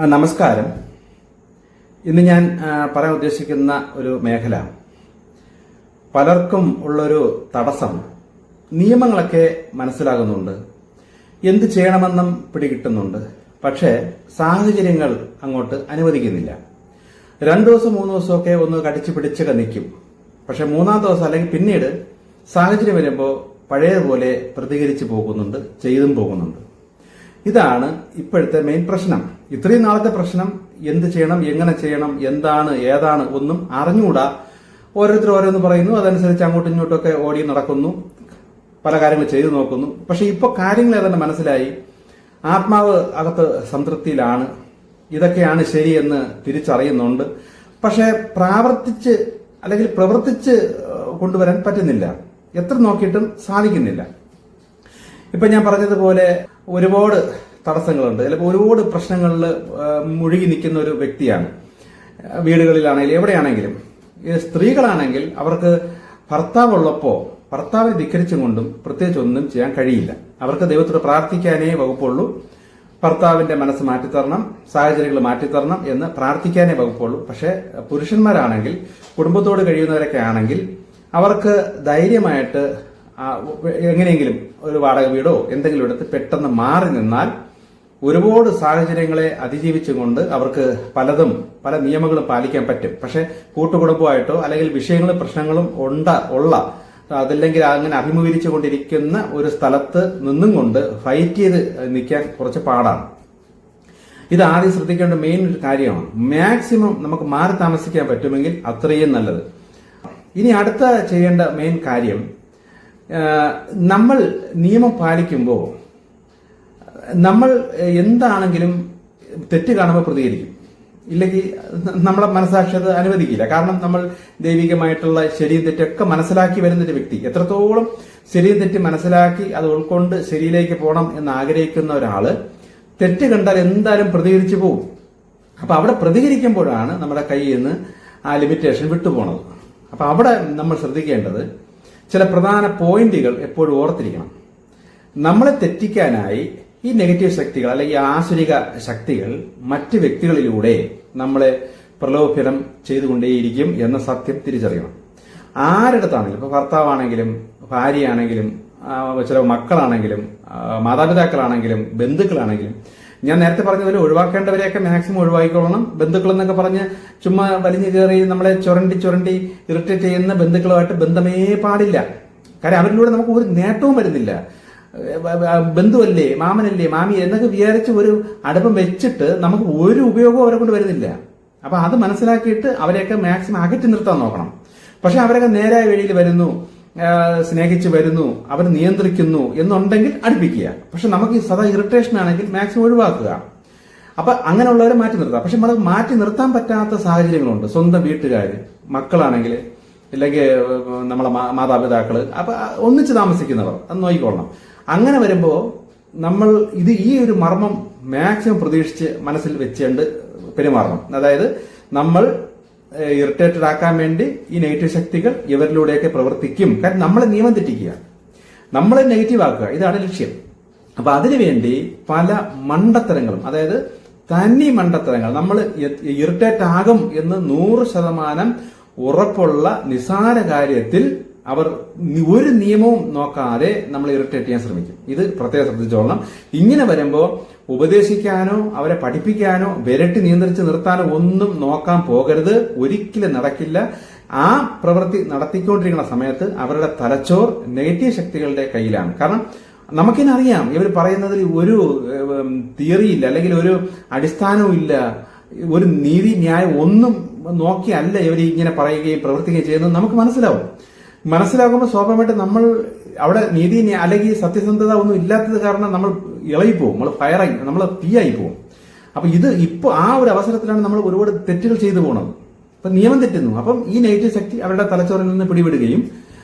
നമസ്കാരം. ഇന്ന് ഞാൻ പറയാൻ ഉദ്ദേശിക്കുന്ന ഒരു മേഖല, പലർക്കും ഉള്ളൊരു തടസ്സം, നിയമങ്ങളൊക്കെ മനസ്സിലാകുന്നുണ്ട്, എന്ത് ചെയ്യണമെന്നും പിടികിട്ടുന്നുണ്ട്, പക്ഷേ സാഹചര്യങ്ങൾ അങ്ങോട്ട് അനുവദിക്കുന്നില്ല. 2 ദിവസം 3 ദിവസമൊക്കെ ഒന്ന് കടിച്ചു പിടിച്ചൊക്കെ നിൽക്കും. പക്ഷെ 3-ാം ദിവസം അല്ലെങ്കിൽ പിന്നീട് സാഹചര്യം വരുമ്പോൾ പഴയതുപോലെ പ്രതികരിച്ചു പോകുന്നുണ്ട്, ചെയ്തും പോകുന്നുണ്ട്. ഇതാണ് ഇപ്പോഴത്തെ മെയിൻ പ്രശ്നം. ഇത്രയും നാളത്തെ പ്രശ്നം എന്ത് ചെയ്യണം, എങ്ങനെ ചെയ്യണം, എന്താണ് ഏതാണ് ഒന്നും അറിഞ്ഞുകൂടാ. ഓരോരുത്തർ ഓരോന്ന് പറയുന്നു, അതനുസരിച്ച് അങ്ങോട്ടും ഇങ്ങോട്ടൊക്കെ ഓടി നടക്കുന്നു, പല കാര്യങ്ങൾ ചെയ്തു നോക്കുന്നു. പക്ഷെ ഇപ്പൊ കാര്യങ്ങൾ ഏതാണ്ട് മനസ്സിലായി, ആത്മാവ് അകത്ത് സംതൃപ്തിയിലാണ്, ഇതൊക്കെയാണ് ശരിയെന്ന് തിരിച്ചറിയുന്നുണ്ട്. പക്ഷെ പ്രവർത്തിച്ച് കൊണ്ടുവരാൻ പറ്റുന്നില്ല. എത്ര നോക്കിയിട്ടും സാധിക്കുന്നില്ല. ഇപ്പൊ ഞാൻ പറഞ്ഞതുപോലെ ഒരുപാട് തടസ്സങ്ങളുണ്ട്, ചിലപ്പോൾ ഒരുപാട് പ്രശ്നങ്ങളിൽ മുഴുകി നിൽക്കുന്ന ഒരു വ്യക്തിയാണ്. വീടുകളിലാണെങ്കിലും എവിടെയാണെങ്കിലും സ്ത്രീകളാണെങ്കിൽ അവർക്ക് ഭർത്താവുള്ളപ്പോൾ ഭർത്താവിനെ ധിക്കരിച്ചും കൊണ്ടും പ്രത്യേകിച്ച് ഒന്നും ചെയ്യാൻ കഴിയില്ല. അവർക്ക് ദൈവത്തോട് പ്രാർത്ഥിക്കാനേ വകുപ്പുള്ളൂ. ഭർത്താവിന്റെ മനസ്സ് മാറ്റിത്തരണം, സാഹചര്യങ്ങൾ മാറ്റിത്തരണം എന്ന് പ്രാർത്ഥിക്കാനേ വകുപ്പുള്ളൂ. പക്ഷെ പുരുഷന്മാരാണെങ്കിൽ, കുടുംബത്തോട് കഴിയുന്നവരൊക്കെ ആണെങ്കിൽ അവർക്ക് ധൈര്യമായിട്ട് എങ്ങനെയെങ്കിലും ഒരു വാടക വീടോ എന്തെങ്കിലും എടുത്ത് പെട്ടെന്ന് മാറി നിന്നാൽ ഒരുപാട് സാഹചര്യങ്ങളെ അതിജീവിച്ചുകൊണ്ട് അവർക്ക് പല നിയമങ്ങളും പാലിക്കാൻ പറ്റും. പക്ഷെ കൂട്ടുകുടുംബമായിട്ടോ അല്ലെങ്കിൽ വിഷയങ്ങളും പ്രശ്നങ്ങളും അതല്ലെങ്കിൽ അങ്ങനെ അഭിമുഖീകരിച്ചുകൊണ്ടിരിക്കുന്ന ഒരു സ്ഥലത്ത് നിന്നും കൊണ്ട് ഫൈറ്റ് ചെയ്ത് നിൽക്കാൻ കുറച്ച് പാടാണ്. ഇത് ആദ്യം ശ്രദ്ധിക്കേണ്ട മെയിൻ ഒരു കാര്യമാണ്. മാക്സിമം നമുക്ക് മാറി താമസിക്കാൻ പറ്റുമെങ്കിൽ അത്രയും നല്ലത്. ഇനി അടുത്ത ചെയ്യേണ്ട മെയിൻ കാര്യം, നമ്മൾ നിയമം പാലിക്കുമ്പോൾ നമ്മൾ എന്താണെങ്കിലും തെറ്റ് കാണുമ്പോൾ പ്രതികരിക്കും. ഇല്ലെങ്കിൽ നമ്മളെ മനസാക്ഷി അത് അനുവദിക്കില്ല. കാരണം നമ്മൾ ദൈവികമായിട്ടുള്ള ശരിയും തെറ്റൊക്കെ മനസ്സിലാക്കി വരുന്നൊരു വ്യക്തി, എത്രത്തോളം ശരിയും തെറ്റ് മനസ്സിലാക്കി അത് ഉൾക്കൊണ്ട് ശരിയിലേക്ക് പോകണം എന്ന് ആഗ്രഹിക്കുന്ന ഒരാള് തെറ്റ് കണ്ടാൽ എന്തായാലും പ്രതികരിച്ചു പോകും. അപ്പൊ അവിടെ പ്രതികരിക്കുമ്പോഴാണ് നമ്മുടെ കയ്യിൽ നിന്ന് ആ ലിമിറ്റേഷൻ വിട്ടുപോണത്. അപ്പൊ അവിടെ നമ്മൾ ശ്രദ്ധിക്കേണ്ടത് ചില പ്രധാന പോയിന്റുകൾ എപ്പോഴും ഓർത്തിരിക്കണം. നമ്മളെ തെറ്റിക്കാനായി ഈ നെഗറ്റീവ് ശക്തികൾ അല്ലെങ്കിൽ ആസുരിക ശക്തികൾ മറ്റ് വ്യക്തികളിലൂടെ നമ്മളെ പ്രലോഭനം ചെയ്തുകൊണ്ടേയിരിക്കും എന്ന സത്യം തിരിച്ചറിയണം. ആരുടത്താണെങ്കിലും, ഇപ്പൊ ഭർത്താവാണെങ്കിലും ഭാര്യയാണെങ്കിലും ചില മക്കളാണെങ്കിലും മാതാപിതാക്കളാണെങ്കിലും ബന്ധുക്കളാണെങ്കിലും, ഞാൻ നേരത്തെ പറഞ്ഞതുപോലെ ഒഴിവാക്കേണ്ടവരെയൊക്കെ മാക്സിമം ഒഴിവാക്കിക്കൊള്ളണം. ബന്ധുക്കൾ എന്നൊക്കെ പറഞ്ഞ് ചുമ്മാ വലിഞ്ഞു കയറി നമ്മളെ ചുരണ്ടി ഇറിറ്റേറ്റ് ചെയ്യുന്ന ബന്ധുക്കളുമായിട്ട് ബന്ധമേ പാടില്ല. കാര്യം അവരിലൂടെ നമുക്ക് ഒരു നേട്ടവും വരുന്നില്ല. ബന്ധുവല്ലേ, മാമനല്ലേ, മാമി എന്നൊക്കെ വിചാരിച്ച് ഒരു അടുപ്പം വെച്ചിട്ട് നമുക്ക് ഒരു ഉപയോഗവും അവരെ കൊണ്ട് വരുന്നില്ല. അപ്പൊ അത് മനസ്സിലാക്കിയിട്ട് അവരെയൊക്കെ മാക്സിമം അകറ്റി നിർത്താൻ നോക്കണം. പക്ഷെ അവരൊക്കെ നേരായ വഴിയിൽ വരുന്നു, സ്നേഹിച്ച് വരുന്നു, അവർ നിയന്ത്രിക്കുന്നു എന്നുണ്ടെങ്കിൽ അടുപ്പിക്കുക. പക്ഷെ നമുക്ക് സദാ ഇറിറ്റേഷൻ ആണെങ്കിൽ മാക്സിമം ഒഴിവാക്കുക. അപ്പൊ അങ്ങനെയുള്ളവരെ മാറ്റി നിർത്താം. പക്ഷെ നമ്മൾ മാറ്റി നിർത്താൻ പറ്റാത്ത സാഹചര്യങ്ങളുണ്ട്. സ്വന്തം വീട്ടുകാര്, മക്കളാണെങ്കിൽ, അല്ലെങ്കിൽ നമ്മളെ മാതാപിതാക്കള്, അപ്പൊ ഒന്നിച്ച് താമസിക്കുന്നവർ, അത് നോക്കിക്കൊള്ളണം. അങ്ങനെ വരുമ്പോ നമ്മൾ ഈ ഒരു മർമ്മം മാക്സിമം പ്രതീക്ഷിച്ച് മനസ്സിൽ വെച്ചുകൊണ്ട് പെരുമാറണം. അതായത് നമ്മൾ ഇറിറ്റേറ്റഡ് ആക്കാൻ വേണ്ടി ഈ നെഗറ്റീവ് ശക്തികൾ ഇവരിലൂടെയൊക്കെ പ്രവർത്തിക്കും. കാരണം നമ്മളെ നിയമം തെറ്റിക്കുക, നമ്മളെ നെഗറ്റീവ് ആക്കുക, ഇതാണ് ലക്ഷ്യം. അപ്പൊ അതിനുവേണ്ടി പല മണ്ടത്തരങ്ങളും, അതായത് തനി മണ്ടത്തരങ്ങൾ, നമ്മൾ ഇറിറ്റേറ്റ് ആകും എന്ന് 100% ഉറപ്പുള്ള നിസാര കാര്യത്തിൽ അവർ ഒരു നിയമവും നോക്കാതെ നമ്മൾ ഇറിറ്റേറ്റ് ചെയ്യാൻ ശ്രമിക്കും. ഇത് പ്രത്യേകം ശ്രദ്ധിച്ചോളണം. ഇങ്ങനെ വരുമ്പോൾ ഉപദേശിക്കാനോ അവരെ പഠിപ്പിക്കാനോ വിരട്ടി നിയന്ത്രിച്ച് നിർത്താനോ ഒന്നും നോക്കാൻ പോകരുത്. ഒരിക്കലും നടക്കില്ല. ആ പ്രവൃത്തി നടത്തിക്കൊണ്ടിരിക്കുന്ന സമയത്ത് അവരുടെ തലച്ചോർ നെഗറ്റീവ് ശക്തികളുടെ കയ്യിലാണ്. കാരണം നമുക്കിനറിയാം, ഇവർ പറയുന്നതിൽ ഒരു തിയറിയില്ല, അല്ലെങ്കിൽ ഒരു അടിസ്ഥാനവും ഇല്ല, ഒരു നീതി ന്യായം ഒന്നും നോക്കിയല്ല ഇവർ ഇങ്ങനെ പറയുകയും പ്രവർത്തിക്കുകയും ചെയ്യുന്നത് നമുക്ക് മനസ്സിലാകുമ്പോൾ സ്വാഭാവികമായിട്ട് നമ്മൾ അവിടെ നീതി അല്ലെങ്കിൽ സത്യസന്ധത ഒന്നും ഇല്ലാത്തത് കാരണം നമ്മൾ ഇളകിപ്പോവും, നമ്മൾ തീയായി പോവും. അപ്പൊ ഇപ്പൊ ആ ഒരു അവസരത്തിലാണ് നമ്മൾ ഒരുപാട് തെറ്റുകൾ ചെയ്തു പോകുന്നത്. അപ്പൊ നിയമം തെറ്റുന്നു. അപ്പം ഈ നെഗറ്റീവ് ശക്തി അവരുടെ തലച്ചോറിൽ നിന്ന് പിടിവിടുകയും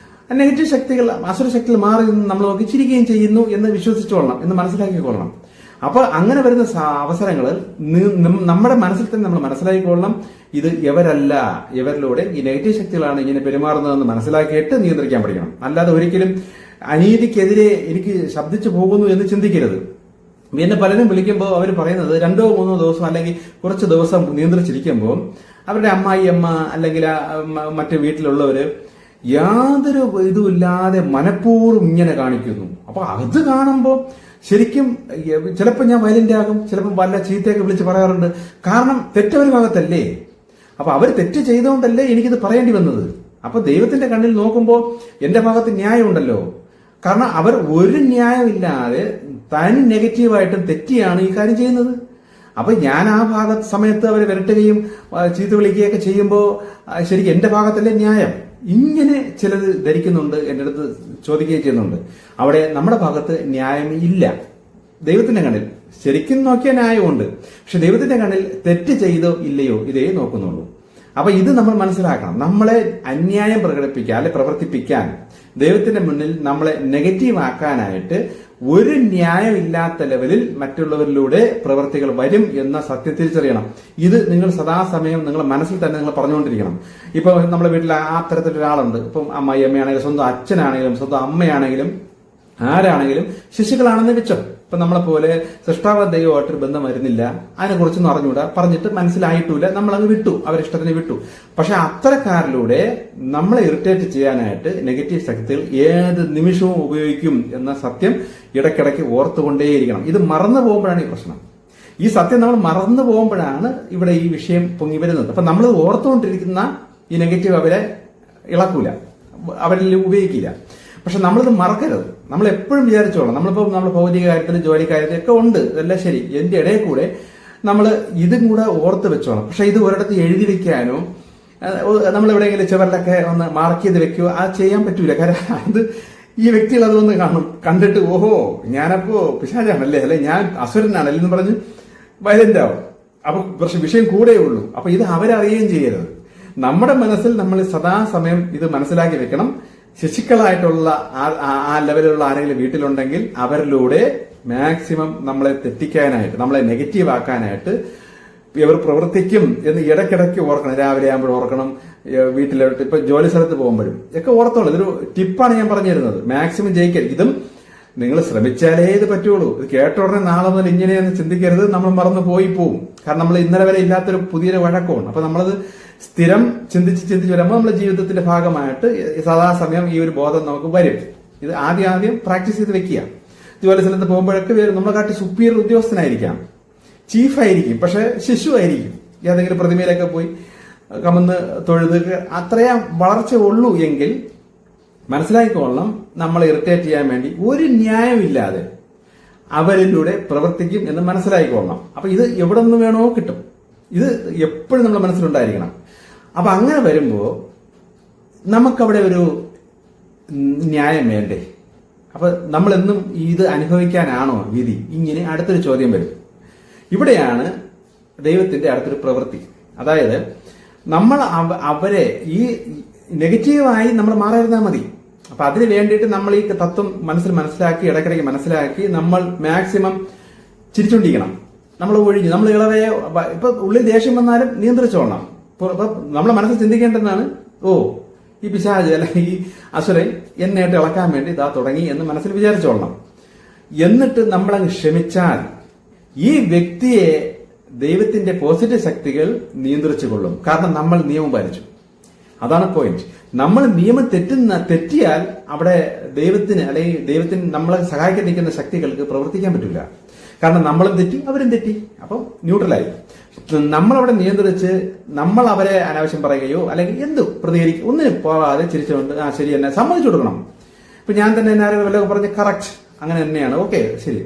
നെഗറ്റീവ് ശക്തികൾ, അസുര ശക്തികൾ മാറി നിന്ന് നമ്മൾ നോക്കി ചിരിക്കുകയും ചെയ്യുന്നു എന്ന് വിശ്വസിച്ചോളണം, എന്ന് മനസ്സിലാക്കിക്കൊള്ളണം. അപ്പൊ അങ്ങനെ വരുന്ന അവസരങ്ങളിൽ നമ്മുടെ മനസ്സിൽ തന്നെ നമ്മൾ മനസ്സിലാക്കിക്കൊള്ളണം, ഇത് ഇവരിലൂടെ ഈ നെഗറ്റീവ് ശക്തികളാണ് ഇങ്ങനെ പെരുമാറുന്നതെന്ന് മനസ്സിലാക്കിയിട്ട് നിയന്ത്രിക്കാൻ പഠിക്കണം. അല്ലാതെ ഒരിക്കലും അനീതിക്കെതിരെ എനിക്ക് ശബ്ദിച്ചു പോകുന്നു എന്ന് ചിന്തിക്കരുത്. എന്നെ പലരും വിളിക്കുമ്പോൾ അവർ പറയുന്നത് 2-3 ദിവസം അല്ലെങ്കിൽ കുറച്ച് ദിവസം നിയന്ത്രിച്ചിരിക്കുമ്പോൾ അവരുടെ അമ്മ അല്ലെങ്കിൽ മറ്റു വീട്ടിലുള്ളവര് യാതൊരു ഇതുമില്ലാതെ മനഃപൂർവ്വം ഇങ്ങനെ കാണിക്കുന്നു. അപ്പൊ അത് കാണുമ്പോൾ ശരിക്കും ചിലപ്പോൾ ഞാൻ വയലന്റ് ആകും, ചിലപ്പോൾ വല്ല ചീത്തയൊക്കെ വിളിച്ച് പറയാറുണ്ട്. കാരണം തെറ്റവരുടെ ഭാഗത്തല്ലേ, അപ്പൊ അവർ തെറ്റ് ചെയ്തുകൊണ്ടല്ലേ എനിക്കിത് പറയേണ്ടി വന്നത്. അപ്പൊ ദൈവത്തിന്റെ കണ്ണിൽ നോക്കുമ്പോൾ എന്റെ ഭാഗത്ത് ന്യായമുണ്ടല്ലോ. കാരണം അവർ ഒരു ന്യായമില്ലാതെ തനി നെഗറ്റീവായിട്ടും തെറ്റിയാണ് ഈ കാര്യം ചെയ്യുന്നത്. അപ്പൊ ഞാൻ ആ സമയത്ത് അവരെ വിരട്ടുകയും ചീത്ത വിളിക്കുകയൊക്കെ ചെയ്യുമ്പോൾ ശരിക്കും എന്റെ ഭാഗത്തല്ലേ ന്യായം. ഇങ്ങനെ ചിലത് ധരിക്കുന്നുണ്ട്, എന്റെ അടുത്ത് ചോദിക്കുകയും ചെയ്യുന്നുണ്ട്. അവിടെ നമ്മുടെ ഭാഗത്ത് ന്യായം ഇല്ല. ദൈവത്തിന്റെ കണ്ണിൽ ശരിക്കും നോക്കിയ ന്യായമുണ്ട്, പക്ഷെ ദൈവത്തിന്റെ കണ്ണിൽ തെറ്റ് ചെയ്തോ ഇല്ലയോ ഇതേ നോക്കുന്നുള്ളൂ. അപ്പൊ ഇത് നമ്മൾ മനസ്സിലാക്കണം. നമ്മളെ അന്യായം പ്രകടിപ്പിക്കാൻ അല്ലെ പ്രവർത്തിപ്പിക്കാൻ, ദൈവത്തിന്റെ മുന്നിൽ നമ്മളെ നെഗറ്റീവ് ആക്കാനായിട്ട് ഒരു ന്യായമില്ലാത്ത ലെവലിൽ മറ്റുള്ളവരിലൂടെ പ്രവർത്തികൾ വരും എന്ന സത്യം തിരിച്ചറിയണം. ഇത് നിങ്ങൾ സദാസമയം നിങ്ങളുടെ മനസ്സിൽ തന്നെ നിങ്ങൾ പറഞ്ഞുകൊണ്ടിരിക്കണം. ഇപ്പൊ നമ്മുടെ വീട്ടിൽ ആ തരത്തിലൊരാളുണ്ട്. ഇപ്പം അമ്മയാണെങ്കിലും സ്വന്തം അച്ഛനാണെങ്കിലും സ്വന്തം അമ്മയാണെങ്കിലും ആരാണെങ്കിലും ശിശുക്കളാണെന്ന് വെച്ചോ. ഇപ്പൊ നമ്മളെ പോലെ സൃഷ്ടാവ ദൈവമായിട്ടൊരു ബന്ധം വരുന്നില്ല, അതിനെക്കുറിച്ചൊന്നും അറിഞ്ഞൂടാ, പറഞ്ഞിട്ട് മനസ്സിലായിട്ടില്ല, നമ്മളങ്ങ് വിട്ടു, അവരിഷ്ടത്തിന് വിട്ടു. പക്ഷെ അത്തരക്കാരിലൂടെ നമ്മളെ ഇറിറ്റേറ്റ് ചെയ്യാനായിട്ട് നെഗറ്റീവ് ശക്തികൾ ഏത് നിമിഷവും ഉപയോഗിക്കും എന്ന സത്യം ഇടയ്ക്കിടയ്ക്ക് ഓർത്തുകൊണ്ടേയിരിക്കണം. ഇത് മറന്നു പോകുമ്പോഴാണ് ഈ പ്രശ്നം. ഈ സത്യം നമ്മൾ മറന്നു പോകുമ്പോഴാണ് ഇവിടെ ഈ വിഷയം പൊങ്ങി വരുന്നത്. അപ്പൊ നമ്മൾ ഓർത്തുകൊണ്ടിരിക്കുന്ന ഈ നെഗറ്റീവ് അവരെ ഇളക്കൂല, അവരിൽ ഉപയോഗിക്കില്ല. പക്ഷെ നമ്മളിത് മറക്കരുത്. നമ്മൾ എപ്പോഴും വിചാരിച്ചോളാം, നമ്മളിപ്പോൾ നമ്മുടെ ഭൗതിക കാര്യത്തിലും ജോലി കാര്യത്തിലൊക്കെ ഉണ്ട്, ഇതെല്ലാം ശരി. എന്റെ ഇടയിൽ കൂടെ നമ്മൾ ഇതും കൂടെ ഓർത്ത് വെച്ചോളാം. പക്ഷെ ഇത് ഒരിടത്ത് എഴുതി വെക്കാനോ നമ്മൾ എവിടെയെങ്കിലും ചുവരിലൊക്കെ ഒന്ന് മാർക്ക് ചെയ്ത് വെക്കുകയോ അത് ചെയ്യാൻ പറ്റൂല. കാരണം അത് ഈ വ്യക്തികൾ അതൊന്ന് കാണും, കണ്ടിട്ട് ഓഹോ ഞാനപ്പോ പിശാചാണല്ലേ, അല്ലെ ഞാൻ അസുരനാണല്ലേ എന്ന് പറഞ്ഞ് വയലന്റ് ആവും. അപ്പൊ പക്ഷെ വിഷയം കൂടെ ഉള്ളൂ. അപ്പൊ ഇത് അവരറിയുകയും ചെയ്യരുത്. നമ്മുടെ മനസ്സിൽ നമ്മൾ സദാസമയം ഇത് മനസ്സിലാക്കി വെക്കണം. ശിശുക്കളായിട്ടുള്ള ആ ലെവലിലുള്ള ആരെങ്കിലും വീട്ടിലുണ്ടെങ്കിൽ അവരിലൂടെ മാക്സിമം നമ്മളെ തെറ്റിക്കാനായിട്ട്, നമ്മളെ നെഗറ്റീവ് ആക്കാനായിട്ട് ഇവർ പ്രവർത്തിക്കും എന്ന് ഇടയ്ക്കിടയ്ക്ക് ഓർക്കണം. രാവിലെ ആകുമ്പോഴും ഓർക്കണം, വീട്ടിലോട്ട് ഇപ്പൊ ജോലി സ്ഥലത്ത് പോകുമ്പോഴും ഒക്കെ ഓർത്തോളൂ. ഇതൊരു ടിപ്പാണ് ഞാൻ പറഞ്ഞു തരുന്നത്. മാക്സിമം ജയിക്കരുത്. ഇതും നിങ്ങൾ ശ്രമിച്ചാലേ ഇത് പറ്റുള്ളൂ. ഇത് കേട്ട ഉടനെ നാളെ മുതൽ ഇങ്ങനെയെന്ന് ചിന്തിക്കരുത്. നമ്മൾ മറന്നു പോവും. കാരണം നമ്മൾ ഇന്നലെ വരെ ഇല്ലാത്തൊരു പുതിയൊരു വഴക്കമാണ്. അപ്പൊ നമ്മളത് സ്ഥിരം ചിന്തിച്ച് വരുമ്പോൾ നമ്മുടെ ജീവിതത്തിന്റെ ഭാഗമായിട്ട് സദാസമയം ഈ ഒരു ബോധം നമുക്ക് വരും. ഇത് ആദ്യം പ്രാക്ടീസ് ചെയ്ത് വെക്കുക. ജോലി സ്ഥലത്ത് പോകുമ്പോഴൊക്കെ നമ്മളെ കാട്ടി സുപ്പീരിയർ ഉദ്യോഗസ്ഥനായിരിക്കാം, ചീഫായിരിക്കും, പക്ഷെ ശിശു ആയിരിക്കും. ഏതെങ്കിലും പ്രതിമയിലൊക്കെ പോയി കമന്ന് തൊഴുത് അത്രയും വളർച്ച ഉള്ളൂ എങ്കിൽ മനസ്സിലാക്കിക്കൊള്ളണം, നമ്മളെ ഇറിറ്റേറ്റ് ചെയ്യാൻ വേണ്ടി ഒരു ന്യായമില്ലാതെ അവരിലൂടെ പ്രവർത്തിക്കും എന്ന് മനസ്സിലാക്കിക്കൊള്ളണം. അപ്പൊ ഇത് എവിടെ നിന്ന് വേണോ കിട്ടും. ഇത് എപ്പോഴും നമ്മുടെ മനസ്സിലുണ്ടായിരിക്കണം. അപ്പൊ അങ്ങനെ വരുമ്പോ നമുക്കവിടെ ഒരു ന്യായം വേണ്ടേ? അപ്പൊ നമ്മളെന്നും ഇത് അനുഭവിക്കാനാണോ വിധി? ഇങ്ങനെ അടുത്തൊരു ചോദ്യം വരും. ഇവിടെയാണ് ദൈവത്തിന്റെ അടുത്തൊരു പ്രവൃത്തി. അതായത് നമ്മൾ അവരെ ഈ നെഗറ്റീവായി നമ്മൾ മാറിയിരുന്നാൽ മതി. അപ്പൊ അതിന് വേണ്ടിയിട്ട് നമ്മൾ ഈ തത്വം മനസ്സിലാക്കി ഇടയ്ക്കിടയ്ക്ക് മനസ്സിലാക്കി നമ്മൾ മാക്സിമം ചിരിച്ചുകൊണ്ടിരിക്കണം. നമ്മൾ ഒഴിഞ്ഞ് നമ്മൾ ഇളവയെ ഇപ്പൊ ഉള്ളിൽ ദേഷ്യം വന്നാലും നിയന്ത്രിച്ചോളണം. ഇപ്പൊ നമ്മളെ മനസ്സിൽ ചിന്തിക്കേണ്ടതാണ്, ഓ ഈ പിശാച് അല്ലെങ്കിൽ ഈ അസുരൻ എന്നായിട്ട് ഇളക്കാൻ വേണ്ടി ഇതാ തുടങ്ങി എന്ന് മനസ്സിൽ വിചാരിച്ചോളണം. എന്നിട്ട് നമ്മളങ്ങ് ക്ഷമിച്ചാൽ ഈ വ്യക്തിയെ ദൈവത്തിന്റെ പോസിറ്റീവ് ശക്തികൾ നിയന്ത്രിച്ചു കൊള്ളും. കാരണം നമ്മൾ നിയമം പാലിച്ചു. അതാണ് പോയിന്റ്. നമ്മൾ നിയമം തെറ്റിയാൽ അവിടെ ദൈവത്തിന് അല്ലെങ്കിൽ ദൈവത്തിന് നമ്മളെ സഹായിക്കാൻ നിൽക്കുന്ന ശക്തികൾക്ക് പ്രവർത്തിക്കാൻ പറ്റില്ല. കാരണം നമ്മളും തെറ്റി അവരും തെറ്റി. അപ്പം ന്യൂട്രലായി. നമ്മളവിടെ നിയന്ത്രിച്ച് നമ്മൾ അവരെ അനാവശ്യം പറയുകയോ അല്ലെങ്കിൽ എന്തു പ്രതികരിക്കും ഒന്നിനും പോവാതെ ചിരിച്ചുകൊണ്ട് ആ ശരി എന്നെ സമ്മതിച്ചു കൊടുക്കണം. ഇപ്പൊ ഞാൻ തന്നെ എന്നെ ആരെങ്കിലും വല്ലതും പറഞ്ഞ് കറക്റ്റ് അങ്ങനെ തന്നെയാണ്, ഓക്കെ ശരി,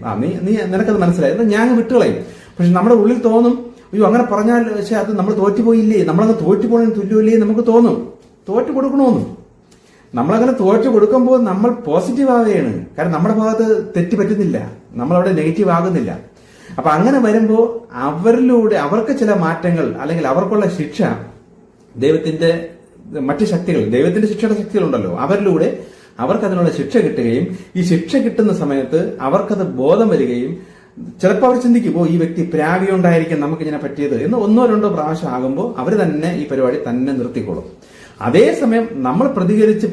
നീ നിനക്കത് മനസ്സിലായി, ഞാൻ വിട്ടുകളയും. പക്ഷെ നമ്മുടെ ഉള്ളിൽ തോന്നും, അയ്യോ അങ്ങനെ പറഞ്ഞാൽ പക്ഷെ അത് നമ്മൾ തോറ്റുപോയില്ലേ, നമ്മളങ്ങ് തോറ്റുപോകണമെന്ന് തുല്യമില്ലേ നമുക്ക് തോന്നും. തോറ്റു കൊടുക്കണമെന്നും. നമ്മളങ്ങനെ തോറ്റു കൊടുക്കുമ്പോൾ നമ്മൾ പോസിറ്റീവ് ആവുകയാണ്. കാരണം നമ്മുടെ ഭാഗത്ത് തെറ്റ് പറ്റുന്നില്ല, നമ്മളവിടെ നെഗറ്റീവ് ആകുന്നില്ല. അപ്പൊ അങ്ങനെ വരുമ്പോൾ അവരിലൂടെ അവർക്ക് ചില മാറ്റങ്ങൾ അല്ലെങ്കിൽ അവർക്കുള്ള ശിക്ഷ ദൈവത്തിന്റെ മറ്റു ശക്തികൾ, ദൈവത്തിന്റെ ശിക്ഷയുടെ ശക്തികളുണ്ടല്ലോ, അവരിലൂടെ അവർക്ക് അതിനുള്ള ശിക്ഷ കിട്ടുകയും ഈ ശിക്ഷ കിട്ടുന്ന സമയത്ത് അവർക്കത് ബോധം വരികയും ചിലപ്പോൾ അവർ ചിന്തിക്കും, ഈ വ്യക്തി പ്രാഗിയുണ്ടായിരിക്കും നമുക്ക് ഇങ്ങനെ പറ്റിയത് എന്ന് 1-2 പ്രാവശ്യം ആകുമ്പോൾ അവർ തന്നെ ഈ പരിപാടി തന്നെ നിർത്തിക്കോളും. അതേസമയം നമ്മൾ പ്രതികരിച്ച്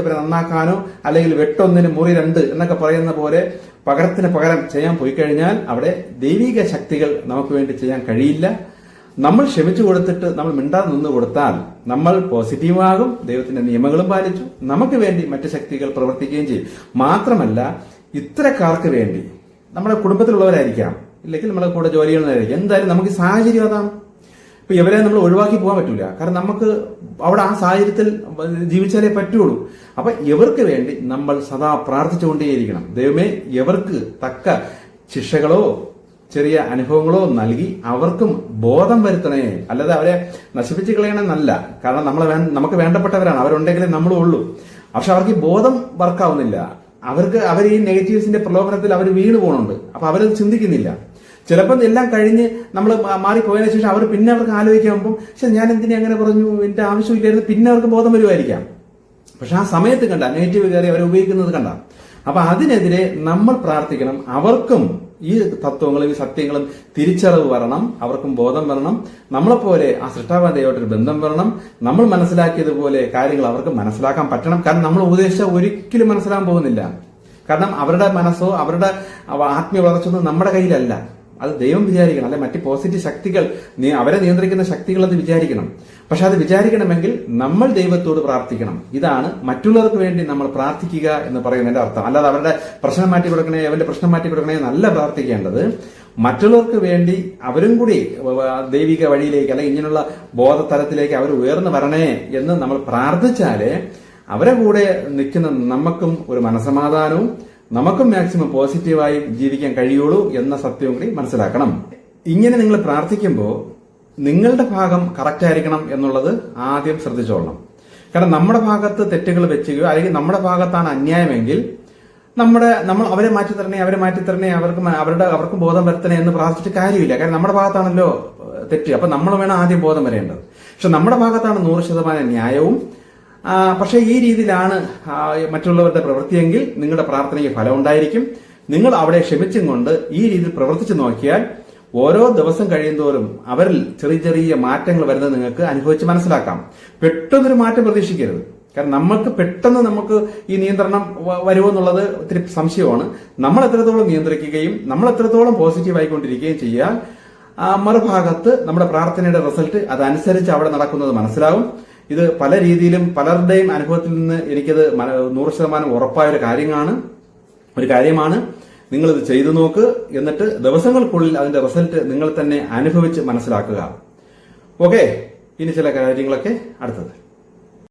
അവരെ നന്നാക്കാനോ അല്ലെങ്കിൽ വെട്ടൊന്നിന് മുറി 2 എന്നൊക്കെ പറയുന്ന പോലെ പകരത്തിന് പകരം ചെയ്യാൻ പോയി കഴിഞ്ഞാൽ അവിടെ ദൈവിക ശക്തികൾ നമുക്ക് വേണ്ടി ചെയ്യാൻ കഴിയില്ല. നമ്മൾ ക്ഷമിച്ചു കൊടുത്തിട്ട് നമ്മൾ മിണ്ടാതെ നിന്ന് കൊടുത്താൽ നമ്മൾ പോസിറ്റീവാകും, ദൈവത്തിന്റെ നിയമങ്ങളും പാലിച്ചു, നമുക്ക് വേണ്ടി മറ്റു ശക്തികൾ പ്രവർത്തിക്കുകയും ചെയ്യും. മാത്രമല്ല, ഇത്തരക്കാർക്ക് വേണ്ടി നമ്മുടെ കുടുംബത്തിലുള്ളവരായിരിക്കാം, ഇല്ലെങ്കിൽ നമ്മുടെ കൂടെ ജോലി ചെയ്യുന്നവരായിരിക്കും, എന്തായാലും നമുക്ക് ഈ സാഹചര്യം അതാണ്. ഇപ്പൊ ഇവരെ നമ്മൾ ഒഴിവാക്കി പോകാൻ പറ്റൂല, കാരണം നമുക്ക് അവിടെ ആ സാഹചര്യത്തിൽ ജീവിച്ചാലേ പറ്റുള്ളൂ. അപ്പൊ ഇവർക്ക് വേണ്ടി നമ്മൾ സദാ പ്രാർത്ഥിച്ചുകൊണ്ടേയിരിക്കണം. ദൈവമേ, ഇവർക്ക് തക്ക ശിക്ഷകളോ ചെറിയ അനുഭവങ്ങളോ നൽകി അവർക്കും ബോധം വരുത്തണേ, അല്ലാതെ അവരെ നശിപ്പിച്ച് കളയണമെന്നല്ല. കാരണം നമുക്ക് വേണ്ടപ്പെട്ടവരാണ്, അവരുണ്ടെങ്കിലേ നമ്മളും ഉള്ളൂ. പക്ഷെ അവർക്ക് ഈ ബോധം വർക്കാവുന്നില്ല. അവർ ഈ നെഗറ്റീവ്സിന്റെ പ്രലോഭനത്തിൽ അവർ വീണ് പോകുന്നുണ്ട്. അപ്പൊ അവരത് ചിന്തിക്കുന്നില്ല. ചിലപ്പോൾ എല്ലാം കഴിഞ്ഞ് നമ്മൾ മാറിപ്പോയതിനു ശേഷം അവർക്ക് ആലോചിക്കുമ്പോൾ പക്ഷെ ഞാൻ എന്തിനെ അങ്ങനെ പറഞ്ഞു, എന്റെ ആവശ്യമില്ലായിരുന്നു, പിന്നെ അവർക്ക് ബോധം വരുമായിരിക്കാം. പക്ഷെ ആ സമയത്ത് കണ്ട നെഗറ്റീവ് കയറി അവർ ഉപയോഗിക്കുന്നത് കണ്ട. അപ്പൊ അതിനെതിരെ നമ്മൾ പ്രാർത്ഥിക്കണം. അവർക്കും ഈ തത്വങ്ങളും ഈ സത്യങ്ങളും തിരിച്ചറിവ് വരണം, അവർക്കും ബോധം വരണം. നമ്മളെപ്പോലെ ആ സൃഷ്ടാവാന്തയോട്ടൊരു ബന്ധം വരണം. നമ്മൾ മനസ്സിലാക്കിയതുപോലെ കാര്യങ്ങൾ അവർക്ക് മനസ്സിലാക്കാൻ പറ്റണം. കാരണം നമ്മൾ ഉപദേശിച്ചാൽ ഒരിക്കലും മനസ്സിലാക്കാൻ പോകുന്നില്ല. കാരണം അവരുടെ മനസ്സോ അവരുടെ ആത്മീയ വളർച്ചയൊന്നും നമ്മുടെ കയ്യിലല്ല. അത് ദൈവം വിചാരിക്കണം, അല്ലെ മറ്റ് പോസിറ്റീവ് ശക്തികൾ, അവരെ നിയന്ത്രിക്കുന്ന ശക്തികൾ അത് വിചാരിക്കണം. പക്ഷെ അത് വിചാരിക്കണമെങ്കിൽ നമ്മൾ ദൈവത്തോട് പ്രാർത്ഥിക്കണം. ഇതാണ് മറ്റുള്ളവർക്ക് വേണ്ടി നമ്മൾ പ്രാർത്ഥിക്കുക എന്ന് പറയുന്നതിന്റെ അർത്ഥം. അല്ലാതെ അവരുടെ പ്രശ്നം മാറ്റി കൊടുക്കണേ, അവരുടെ പ്രശ്നം മാറ്റി കൊടുക്കണേ എന്നല്ല പ്രാർത്ഥിക്കേണ്ടത്. മറ്റുള്ളവർക്ക് വേണ്ടി അവരും കൂടി ദൈവിക വഴിയിലേക്ക് അല്ലെങ്കിൽ ഇങ്ങനെയുള്ള ബോധതലത്തിലേക്ക് അവർ ഉയർന്നു വരണേ എന്ന് നമ്മൾ പ്രാർത്ഥിച്ചാലേ അവരെ കൂടെ നിൽക്കുന്ന നമുക്കും ഒരു മനസമാധാനവും നമുക്കും മാക്സിമം പോസിറ്റീവായി ജീവിക്കാൻ കഴിയുള്ളൂ എന്ന സത്യവും കൂടി മനസ്സിലാക്കണം. ഇങ്ങനെ നിങ്ങൾ പ്രാർത്ഥിക്കുമ്പോൾ നിങ്ങളുടെ ഭാഗം കറക്റ്റ് ആയിരിക്കണം എന്നുള്ളത് ആദ്യം ശ്രദ്ധിച്ചോളണം. കാരണം നമ്മുടെ ഭാഗത്ത് തെറ്റുകൾ വെച്ചുകയോ അല്ലെങ്കിൽ നമ്മുടെ ഭാഗത്താണ് അന്യായമെങ്കിൽ നമ്മൾ അവരെ മാറ്റിത്തരണേ അവർക്ക് ബോധം വരുത്തണേ എന്ന് പ്രാർത്ഥിച്ചിട്ട് കാര്യമില്ല. കാരണം നമ്മുടെ ഭാഗത്താണല്ലോ തെറ്റ്. അപ്പൊ നമ്മൾ വേണം ആദ്യം ബോധം വരേണ്ടത്. പക്ഷെ നമ്മുടെ ഭാഗത്താണ് 100% ന്യായവും. പക്ഷേ ഈ രീതിയിലാണ് മറ്റുള്ളവരുടെ പ്രവൃത്തിയെങ്കിൽ നിങ്ങളുടെ പ്രാർത്ഥനയ്ക്ക് ഫലം ഉണ്ടായിരിക്കും. നിങ്ങൾ അവിടെ ക്ഷമിച്ചും കൊണ്ട് ഈ രീതിയിൽ പ്രവർത്തിച്ചു നോക്കിയാൽ ഓരോ ദിവസം കഴിയുന്തോറും അവരിൽ ചെറിയ ചെറിയ മാറ്റങ്ങൾ വരുന്നത് നിങ്ങൾക്ക് അനുഭവിച്ച് മനസ്സിലാക്കാം. പെട്ടെന്നൊരു മാറ്റം പ്രതീക്ഷിക്കരുത്. കാരണം നമുക്ക് ഈ നിയന്ത്രണം വരുമോ എന്നുള്ളത് ഒത്തിരി സംശയമാണ്. നമ്മൾ എത്രത്തോളം നിയന്ത്രിക്കുകയും നമ്മൾ എത്രത്തോളം പോസിറ്റീവ് ആയിക്കൊണ്ടിരിക്കുകയും ചെയ്യാൻ മറുഭാഗത്ത് നമ്മുടെ പ്രാർത്ഥനയുടെ റിസൾട്ട് അതനുസരിച്ച് അവിടെ നടക്കുന്നത് മനസ്സിലാവും. ഇത് പല രീതിയിലും പലരുടെയും അനുഭവത്തിൽ നിന്ന് എനിക്കത് 100% ഉറപ്പായ ഒരു കാര്യമാണ്. നിങ്ങളിത് ചെയ്തു നോക്ക്. എന്നിട്ട് ദിവസങ്ങൾക്കുള്ളിൽ അതിന്റെ റിസൾട്ട് നിങ്ങൾ തന്നെ അനുഭവിച്ച് മനസ്സിലാക്കുക. ഓക്കെ, ഇനി ചില കാര്യങ്ങളൊക്കെ അടുത്തത്.